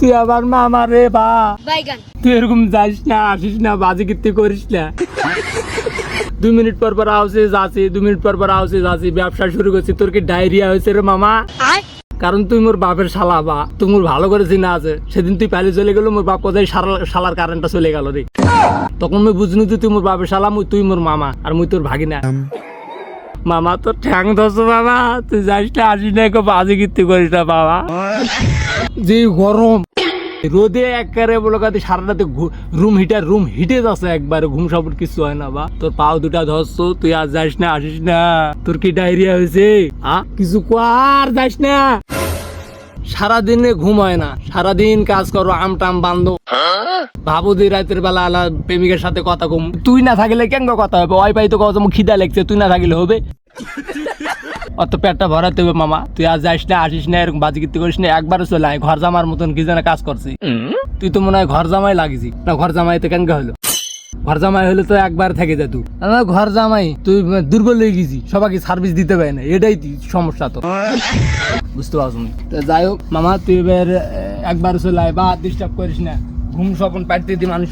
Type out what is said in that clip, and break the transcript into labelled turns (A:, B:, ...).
A: তুই আবার মামা রে বা তুই এরকম যাইস না, আসিস না, বাজি কীর্তি করিস না। 2 মিনিট পর পর আওসে যাচ্ছি, 2 মিনিট পর পর আওসে যাচ্ছি, ব্যবসা শুরু করছি। তোর কি ডায়রিয়া হয়েছে রে মামা? কারণ তুই মোর বাপের শালা বা তুই মোর ভালো করে চিনা আছে। সেদিন তুই পালে চলে গেল, মোর বাপ কোথায় শালার কারেন্টটা চলে গেল রে। তখন মুই বুঝনি তুই মোর বাপের শালা, তুই মোর মামা আর মুই তোর ভাগিনা। মামা তোর ঠ্যাং ধরছ বাবা, তুই যাইস না, আসিস না, বাজি কীর্তি করিস না বাবা। যে গরম রোদে একবারে বলো কাতে সারা রাতে রুম হিটে যাচ্ছে একবারে, ঘুম সাপুর কিছু হয় না বা। তোর পাও দুটা ধরছ, তুই আর যাইস না, আসিস না। তোর কি ডায়রিয়া হয়েছে? কিছু আর যাইস না। সারাদিনে ঘুম হয় না, সারাদিন কাজ করো, আম টাম বান্ধব, ভাবো দি রাতের বেলা আলা প্রেমিকের সাথে কথা কম। তুই না থাকলে কেন কথা হবে? ওই পাই তো কত খিদা লাগছে, তুই না থাকলে হবে? অত পেটটা ভরাতে হবে মামা। তুই আজ যাইস না, আসিস না, এরকম বাজি কীর্তি করিস না। একবারে চলে আয়, ঘর জামার মতন কি যেন কাজ করছি। তুই তো মনে হয় ঘর জামাই লাগিস না? ঘর জামাই তো কেন হলো? ঘর জামাই হলে তো একবার থেকে যা। তুই ঘর জামাই, তুই দুর্বল হয়ে গেছি, সবাইকে সার্ভিস দিতে পারে না, এটাই সমস্যা তো। বুঝতে পারছো? যাই হোক মামা, তুই এবার একবার চলে আয়, বা ডিস্টার্ব করিস না। ঘুম স্বপন পাইতে দি মানুষ।